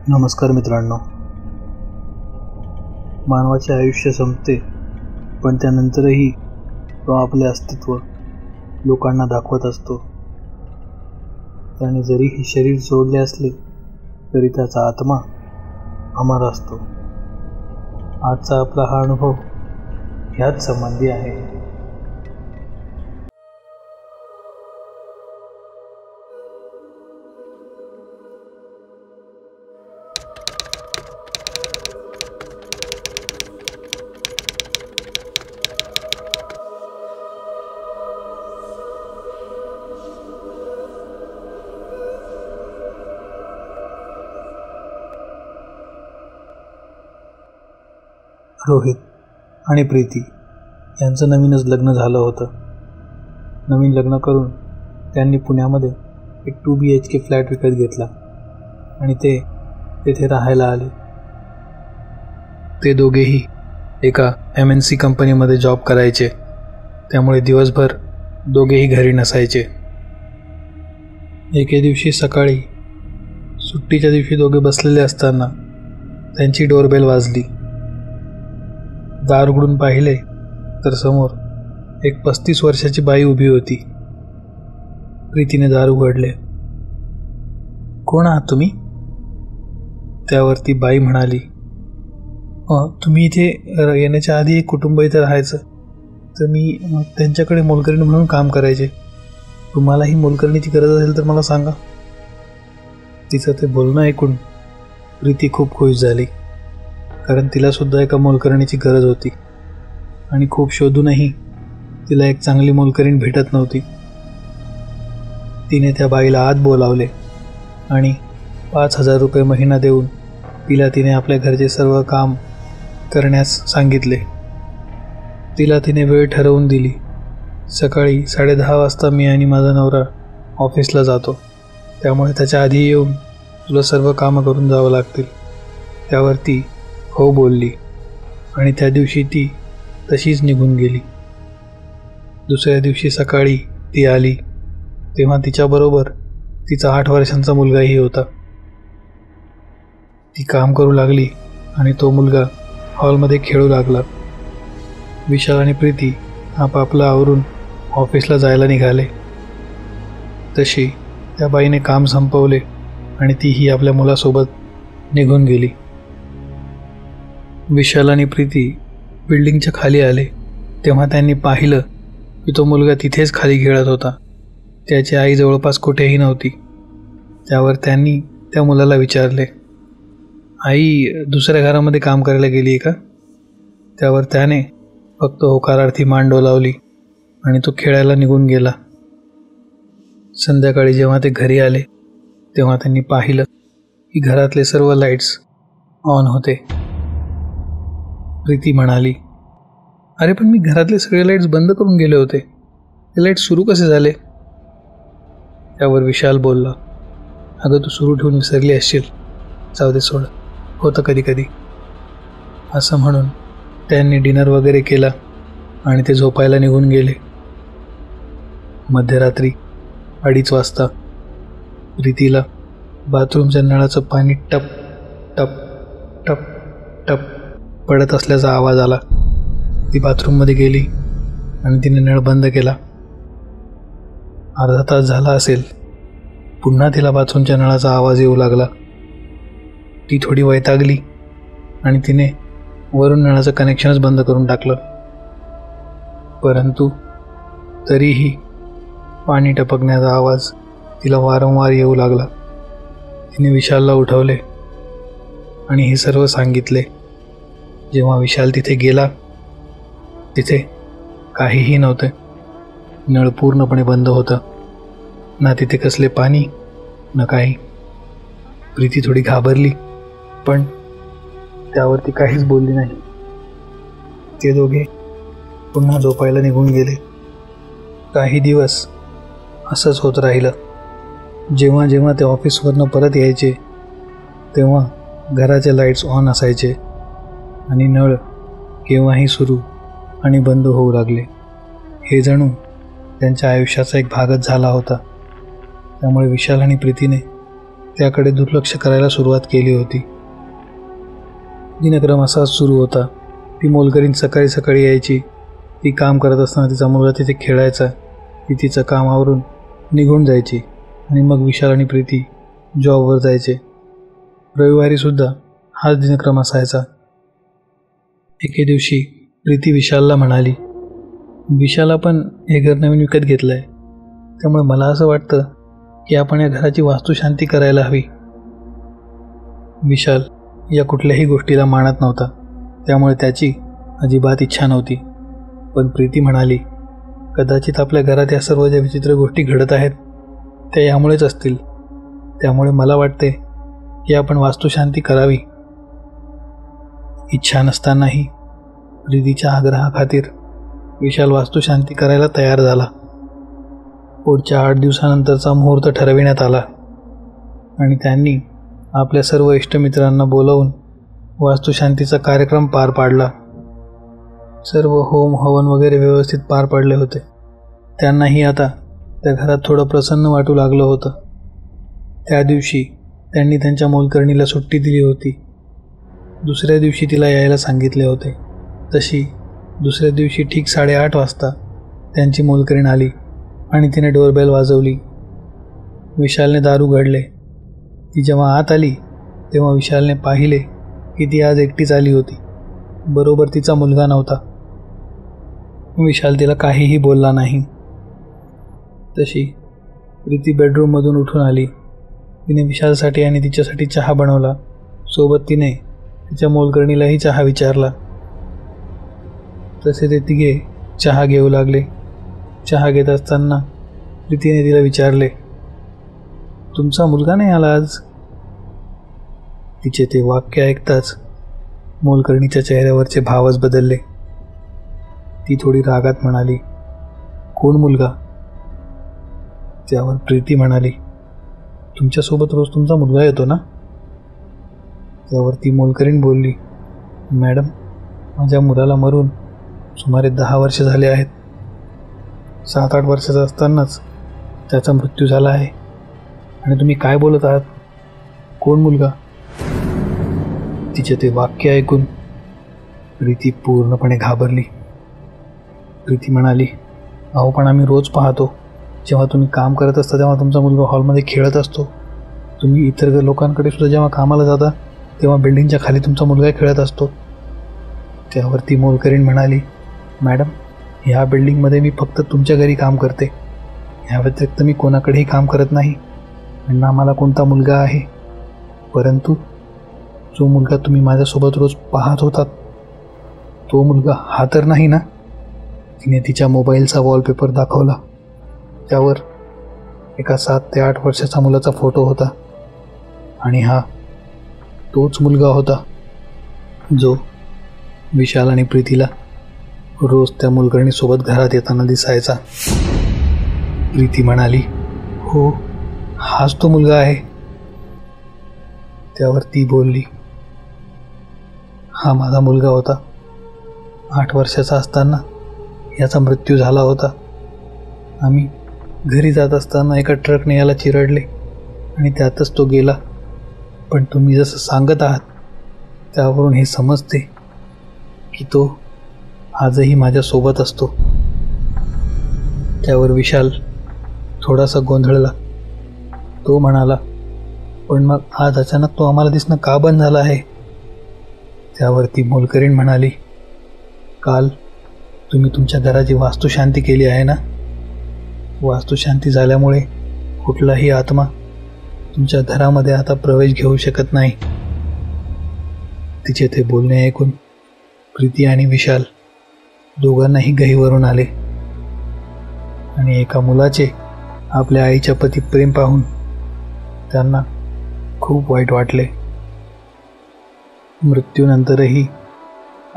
नमस्कार मित्रांनो. मानवाचे आयुष्य संपते, पण त्यानंतरही तो आपले अस्तित्व लोकांना दाखवत असतो. त्याने जरी हे शरीर सोडले असले तरी त्याचा आत्मा अमर असतो. आजचा आपला हा अनुभव ह्याच संबंधी आहे. रोहित आणि प्रीती यांचं नवीनच लग्न झालं होतं. नवीन लग्न करून त्यांनी पुण्यामध्ये एक 2 BHK फ्लॅट विकत घेतला आणि ते तेथे राहायला आले. ते दोघेही एका MNC कंपनीमध्ये जॉब करायचे, त्यामुळे दिवसभर दोघेही घरी नसायचे. एके दिवशी सकाळी सुट्टीच्या दिवशी दोघे बसलेले असताना त्यांची डोरबेल वाजली. दार उघडून पाहिले तर समोर एक 35 वर्षाची बाई उभी होती. प्रीतीने दार उघडले. कोण आहात तुम्ही? त्यावरती बाई म्हणाली, तुम्ही इथे येण्याच्या आधी एक कुटुंब इथे राहायचं, तर मी त्यांच्याकडे मोलकरीण म्हणून काम करायचे. तुम्हालाही मोलकरणीची गरज असेल तर मला सांगा. तिचं ते बोलणं ऐकून प्रीती खूप खुश झाली, कारण तिलासुद्धा एका मोलकरणीची गरज होती आणि खूप शोधूनही तिला एक चांगली मोलकरीण भेटत नव्हती. तिने त्या बाईला आत बोलावले आणि 5,000 रुपये महिना देऊन तिने आपल्या घरचे सर्व काम करण्यास सांगितले. तिने वेळ ठरवून दिली. सकाळी 10:30 वाजता मी आणि माझा नवरा ऑफिसला जातो, त्यामुळे त्याच्या आधी येऊन तुला सर्व कामं करून जावं लागतील. त्यावर ती हो बोलली आणि त्या दिवशी ती तशीच निघून गेली. दुसऱ्या दिवशी सकाळी ती आली तेव्हा तिच्याबरोबर तिचा 8 वर्षांचा मुलगाही होता. ती काम करू लागली आणि तो मुलगा हॉलमध्ये खेळू लागला. विशाल आणि प्रीती आपापलं आवरून ऑफिसला जायला निघाले. तशी त्या बाईने काम संपवले आणि तीही आपल्या मुलासोबत निघून गेली. विशाल आणि प्रीती बिल्डिंगच्या खाली आले तेव्हा त्यांनी पाहिलं की तो मुलगा तिथेच खाली खेळत होता. त्याची आई जवळपास कुठेही नव्हती. त्यावर त्यांनी त्या मुलाला विचारले, आई दुसऱ्या घरामध्ये काम करायला गेली आहे का? त्यावर त्याने फक्त होकारार्थी मान डोलावली आणि तो खेळायला निघून गेला. संध्याकाळी जेव्हा ते घरी आले तेव्हा त्यांनी पाहिलं की घरातले सर्व लाईट्स ऑन होते. प्रीती म्हणाली, अरे पण मी घरातले सगळे लाईट्स बंद करून गेले होते, ते लाईट्स सुरू कसे झाले? त्यावर विशाल बोलला, अगं तू सुरू ठेवून विसरली असशील, जाऊ दे सोड, होतं कधी कधी. असं म्हणून त्यांनी डिनर वगैरे केला आणि ते झोपायला निघून गेले. मध्यरात्री 2:30 वाजता प्रीतीला बाथरूमच्या नळाचं पाणी टप टप टप टप पडत असल्याचा आवाज आला. ती बाथरूममध्ये गेली आणि तिने नळ बंद केला. अर्धा तास झाला असेल, पुन्हा तिला बाथरूमच्या नळाचा आवाज येऊ लागला. ती थोडी वैतागली आणि तिने वरून नळाचं कनेक्शनच बंद करून टाकलं. परंतु तरीही पाणी टपकण्याचा आवाज तिला वारंवार येऊ लागला. तिने विशालला उठवले आणि हे सर्व सांगितले. जेव्हा विशाल तिथे गेला, तिथे काहीही नव्हते. नळ पूर्णपणे बंद होता. ना तिथे कसले पाणी ना काही. प्रीती थोडी घाबरली, पण त्यावरती काहीच बोलली नाही. ते दोघे पुन्हा झोपायला निघून गेले. काही दिवस असंच होत राहिलं. जेव्हा जेव्हा ते ऑफिसवरनं परत यायचे तेव्हा घराचे लाईट्स ऑन असायचे आणि नळ केव्हाही सुरू आणि बंद होऊ लागले. हे जणू त्यांच्या आयुष्याचा एक भागच झाला होता. त्यामुळे विशाल आणि प्रीतीने त्याकडे दुर्लक्ष करायला सुरुवात केली होती. दिनक्रम असाच सुरू होता. ती मोलकरीण सकाळी सकाळी यायची. ती काम करत असताना तिचा मुलगा तिथे खेळायचा. ती तिचं कामावरून निघून जायची आणि मग विशाल आणि प्रीती जॉबवर जायचे. रविवारीसुद्धा हाच दिनक्रम असायचा. एके दिवशी प्रीती विशालला म्हणाली, विशाल, आपण हे घर नवीन विकत घेतलं आहे, त्यामुळे मला असं वाटतं की आपण या घराची वास्तुशांती करायला हवी. विशाल या कुठल्याही गोष्टीला मानत नव्हता, त्यामुळे त्याची अजिबात इच्छा नव्हती. पण प्रीती म्हणाली, कदाचित आपल्या घरात या सर्व ज्या विचित्र गोष्टी घडत आहेत त्या यामुळेच असतील. त्यामुळे मला वाटते की आपण वास्तुशांती करावी. इच्छा नसतानाही प्रीतीच्या आग्रहाखातीर विशाल वास्तुशांती करायला तयार झाला. पुढच्या 8 दिवसानंतरचा मुहूर्त ठरविण्यात आला आणि त्यांनी आपल्या सर्व इष्टमित्रांना बोलावून वास्तुशांतीचा कार्यक्रम पार पाडला. सर्व होम हवन वगैरे व्यवस्थित पार पडले होते. त्यांनाही आता त्या घरात थोडं प्रसन्न वाटू लागलं होतं. त्या दिवशी त्यांनी त्यांच्या मोलकरणीला सुट्टी दिली होती. दुसऱ्या दिवशी तिला यायला सांगितले होते. तशी दुसऱ्या दिवशी ठीक 8:30 वाजता त्यांची मोलकरीण आली आणि तिने डोरबेल वाजवली. विशालने दार उघडले. ती जेव्हा आत आली तेव्हा विशालने पाहिले की ती आज एकटीच आली होती. बरोबर तिचा मुलगा नव्हता. विशाल तिला काहीही बोलला नाही. तशी प्रीती बेडरूममधून उठून आली. तिने विशालसाठी आणि तिच्यासाठी चहा बनवला. सोबत तिने तिच्या मोलकरणीलाही चहा विचारला. तसे ते तिघे चहा घेऊ लागले. चहा घेत असताना प्रीतीने तिला विचारले, तुमचा मुलगा नाही आला आज? तिचे ते वाक्य ऐकताच मोलकरणीच्या चेहऱ्यावरचे भावच बदलले. ती थोडी रागात म्हणाली, कोण मुलगा? त्यावर प्रीती म्हणाली, तुमच्यासोबत रोज तुमचा मुलगा येतो ना? त्यावर ती मोलकरीण बोलली, मॅडम, माझ्या मुलाला मरून सुमारे 10 वर्ष झाले आहेत. 7-8 वर्षाचा असतानाच त्याचा मृत्यू झाला आहे. आणि तुम्ही काय बोलत आहात? कोण मुलगा? तिचे ते वाक्य ऐकून प्रीती पूर्णपणे घाबरली. प्रीती म्हणाली, अहो पण आम्ही रोज पाहतो, जेव्हा तुम्ही काम करत असता तेव्हा तुमचा मुलगा हॉलमध्ये खेळत असतो. तुम्ही इतर लोकांकडे सुद्धा जेव्हा कामाला जाता तेव्हा बिल्डिंगच्या खाली तुमचा मुलगा खेळत असतो. त्यावर ती मोलकरीण म्हणाली, मॅडम, ह्या बिल्डिंगमध्ये मी फक्त तुमच्या घरी काम करते. ह्या व्यतिरिक्त मी कोणाकडेही काम करत नाही. आणि ना मला कोणता मुलगा आहे. परंतु जो मुलगा तुम्ही माझ्यासोबत रोज पाहत होतात तो मुलगा हा तर नाही ना? तिने तिच्या मोबाईलचा वॉलपेपर दाखवला. त्यावर एका 7 ते 8 वर्षाचा मुलाचा फोटो होता. आणि हा तोच मुलगा होता जो विशाल आणि प्रीतीला रोज त्या मोलकरणीसोबत घरात येताना दिसायचा. प्रीती म्हणाली, हो, हाच तो मुलगा आहे. त्यावर ती बोलली, हा माझा मुलगा होता. 8 वर्षाचा असताना याचा मृत्यू झाला होता. आम्ही घरी जात असताना एका ट्रकने याला चिरडले आणि त्यातच तो गेला. पण तुम्ही जसं सांगत आहात त्यावरून हे समजते की तो आजही माझ्यासोबत असतो. त्यावर विशाल थोडासा गोंधळला. तो म्हणाला, पण मग आज अचानक तो आम्हाला दिसणं का बंद झालं आहे? त्यावर ती मोलकरीण म्हणाली, काल तुम्ही तुमच्या घराची वास्तुशांती केली आहे ना? वास्तुशांती झाल्यामुळे कुठलाही आत्मा तुमच्या घरामध्ये आता प्रवेश घेऊ शकत नाही. तिचे ते बोलणे ऐकून प्रीती आणि विशाल दोघांनाही गहिवरून आले आणि एका मुलाचे आपल्या आईच्या प्रती प्रेम पाहून त्यांना खूप वाईट वाटले. मृत्यूनंतरही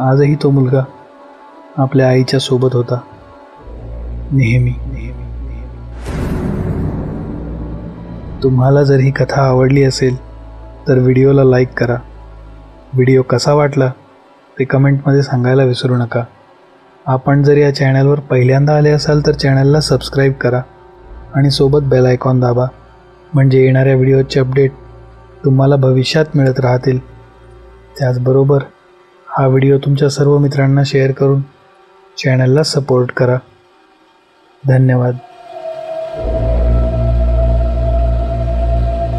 आजही तो मुलगा आपल्या आईच्या सोबत होता, नेहमी. तुम्हाला जर ही कथा आवडली असेल तर व्हिडिओला लाईक करा. व्हिडिओ कसा वाटला ते कमेंटमध्ये सांगायला विसरू नका. आपण जर या चॅनलवर पहिल्यांदा आले असाल तर चॅनलला सबस्क्राईब करा आणि सोबत बेल आयकॉन दाबा, म्हणजे येणाऱ्या व्हिडिओचे अपडेट तुम्हाला भविष्यात मिळत राहतील. त्याचबरोबर हा व्हिडिओ तुमच्या सर्व मित्रांना शेअर करून चॅनलला सपोर्ट करा. धन्यवाद.